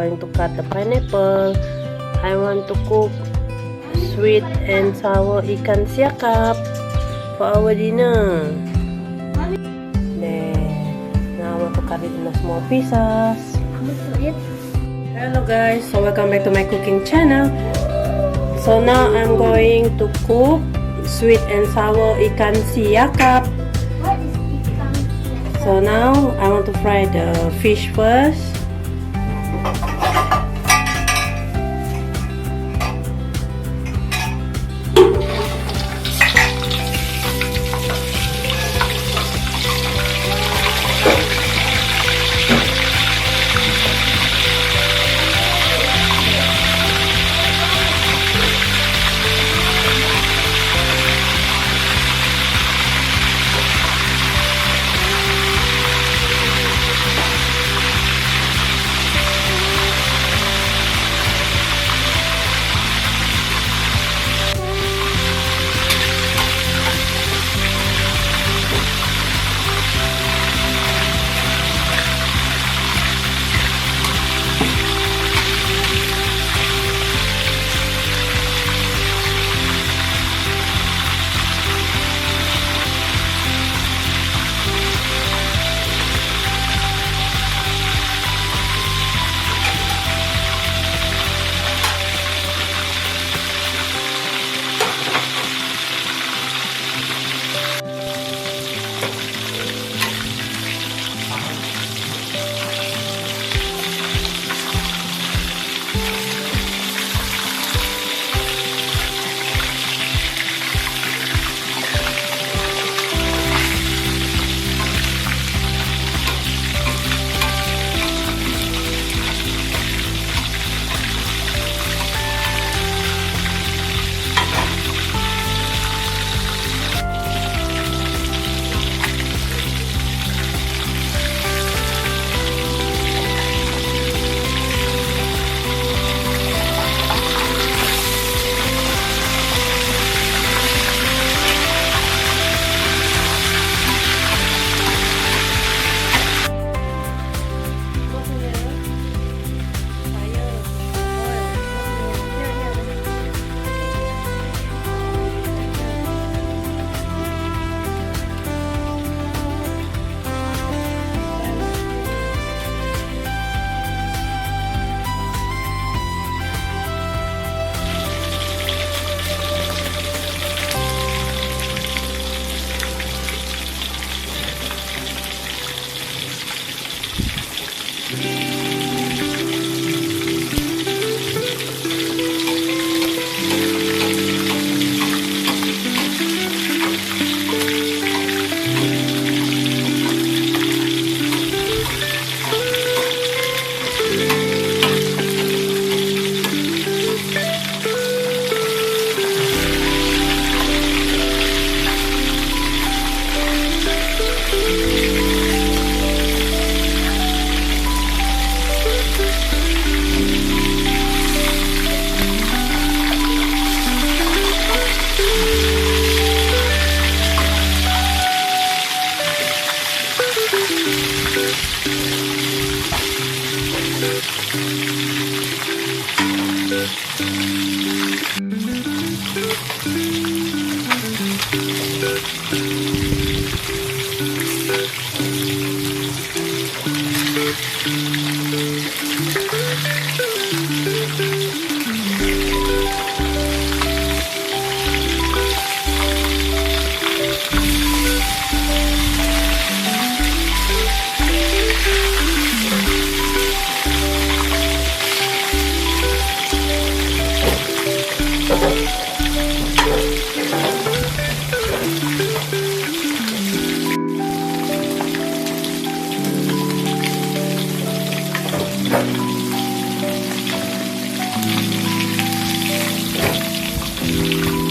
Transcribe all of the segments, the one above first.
going to cut the pineapple. I want to cook sweet and sour ikan siakap for our dinner. Then now I want to cut it in small pieces. Hello guys, so welcome back to my cooking channel. So now I'm going to cook sweet and sour ikan siakap. What is ikan siakap? So now I want to fry the fish first.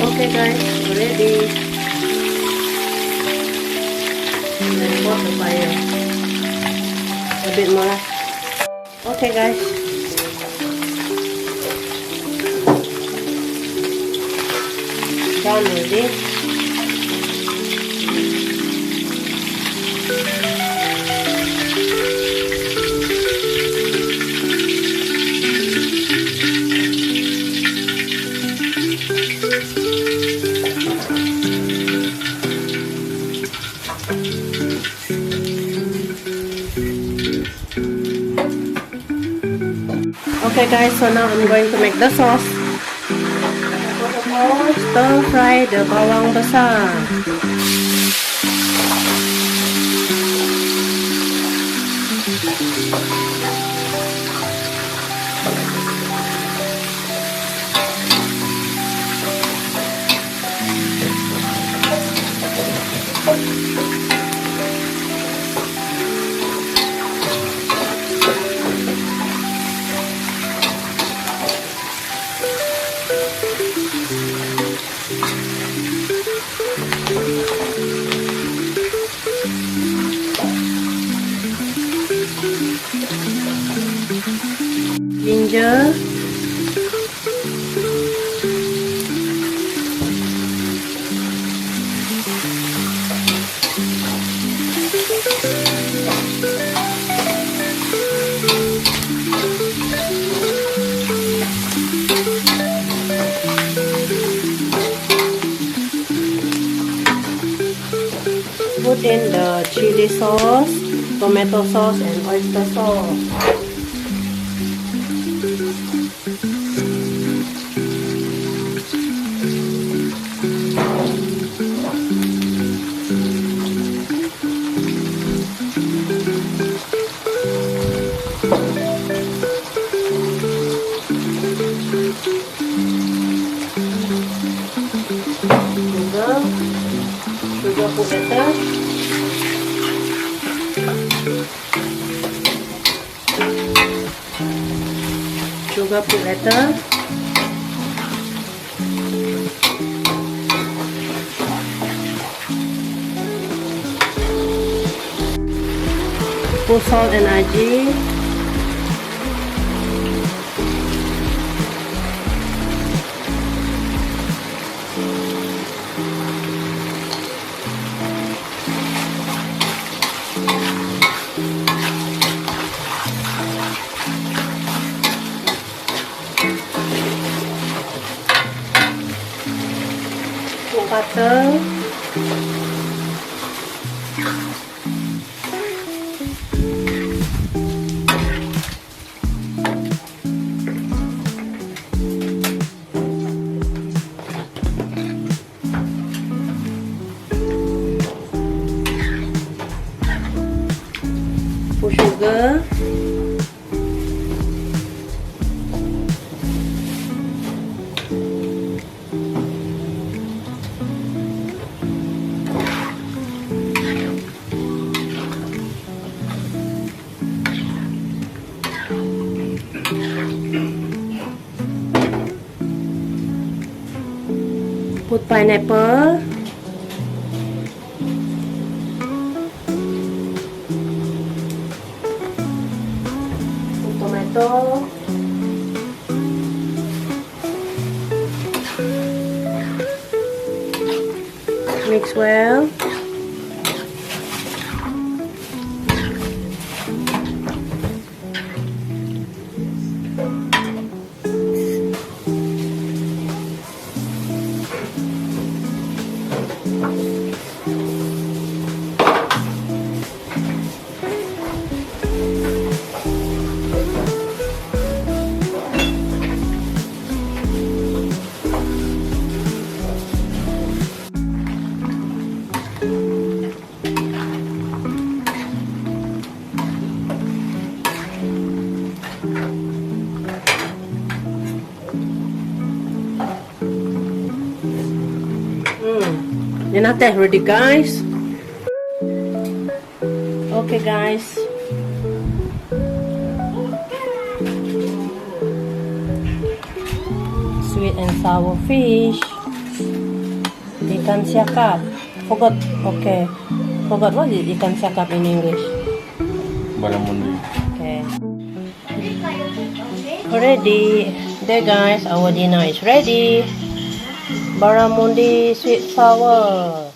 Okay guys, ready. Then put the fire. A bit more. Okay guys. Done with it. guys, so now I'm going to make the sauce. Stir fry the bawang besar. Ginger, put in the chili sauce, tomato sauce and oyster sauce. Sugar powder, sugar powder, put salt and aji, butter, put sugar, put pineapple, put tomato, mix well. Yan natin, ready guys. Okay guys. Sweet and sour fish. Ikan siakap. Forgot. Okay. Forgot what is ikan siakap in English? Barramundi. Okay. Ready. There guys, our dinner is ready. Barramundi sweet sour.